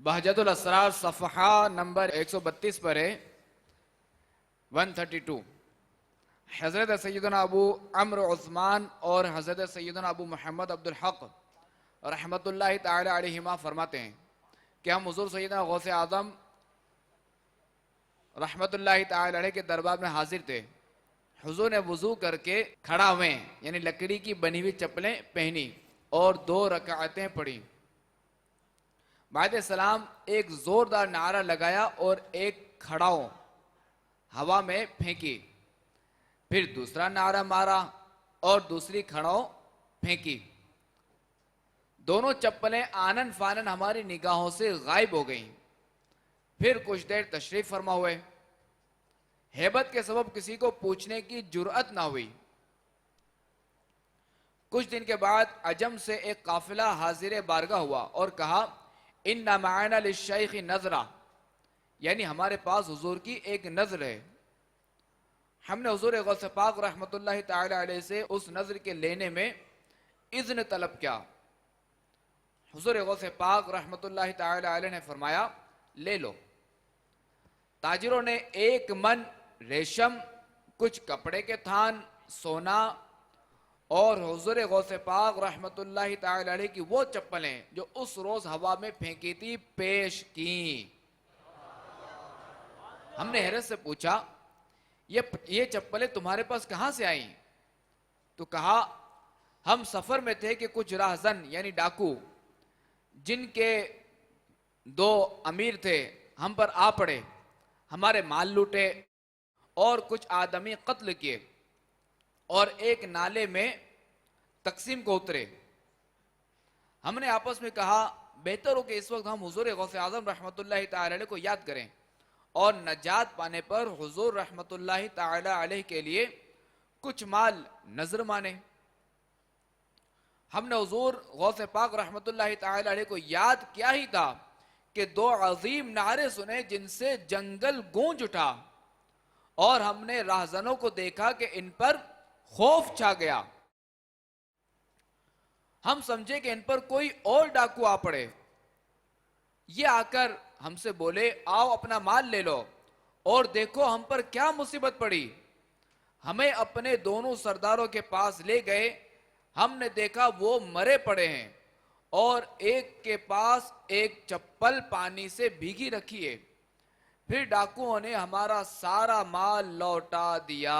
बहजतुल Asrar सफ़हा number 132 पर है 132। हज़रत सैयदना अबू अम्र उस्मान और हज़रत सैयदना अबू मोहम्मद अब्दुल हक रहमतुल्लाहि ताला अलैहिमा फरमाते हैं कि हम हुज़ूर सैयदना गौसे आज़म रहमतुल्लाहि ताला अलैहि के दरबार में हाजिर थे। हुज़ूर ने वज़ू करके खड़ा हुए, यानी लकड़ी की बनी हुई चप्पलें पहनी और 2 रकातें पढ़ी। बाद सलाम एक जोरदार नारा लगाया और एक खड़ाओं हवा में फेंकी, फिर दूसरा नारा मारा और दूसरी खड़ाओं फेंकी। दोनों चप्पलें आनन फानन हमारी निगाहों से गायब हो गईं। फिर कुछ देर तशरीफ फरमा हुए। हेबत के सबब किसी को पूछने की जुर्अत ना हुई। कुछ दिन के बाद अजम से एक काफिला हाजिर बारगाह हुआ और कहा, इन्ना माना लिश्शैख़ नजरा, यानी हमारे पास हुजूर की एक नजर है। हमने हुजूर गौसे पाक रहमतुल्लाहि ताला अलैहि से उस नजर के लेने में इज़्न तलब किया। हुजूर गौसे पाक रहमतुल्लाहि ताला अलैहि ने फरमाया, ले लो। ताजिरों ने 1 मन रेशम, कुछ कपड़े के थान, सोना और हुजूर गौसे पाक रहमतुल्लाहि ताला अलैहि की वो चप्पलें जो उस रोज हवा में फेंकी थी, पेश की। हमने हैरत से पूछा, ये चप्पलें तुम्हारे पास कहां से आई? तो कहा, हम सफर में थे कि कुछ राहजन यानी डाकू, जिनके 2 अमीर थे, हम पर आ पड़े, हमारे माल लूटे और कुछ आदमी कत्ल किए और एक नाले में तकसीम को उतरे। हमने आपस में कहा, बेहतर हो कि इस वक्त हम हुजूर गौसे आज़म रहमतुल्लाहि ताला अलैहि को याद करें और नजात पाने पर हुजूर रहमतुल्लाहि ताला अलैहि के लिए कुछ माल नजर माने। हमने हुजूर गौसे पाक रहमतुल्लाहि ताला अलैहि को याद किया ही था कि 2 अजीम नारे सुने जिनसे जंगल गूंज उठा और हमने राहजनों को देखा कि इन पर खौफ छा गया। हम समझे कि इन पर कोई और डाकू आ पड़े। ये आकर हमसे बोले, आओ अपना माल ले लो और देखो हम पर क्या मुसीबत पड़ी। हमें अपने दोनों सरदारों के पास ले गए। हमने देखा वो मरे पड़े हैं और एक के पास एक चप्पल पानी से भीगी रखी है। फिर डाकुओं ने हमारा सारा माल लौटा दिया।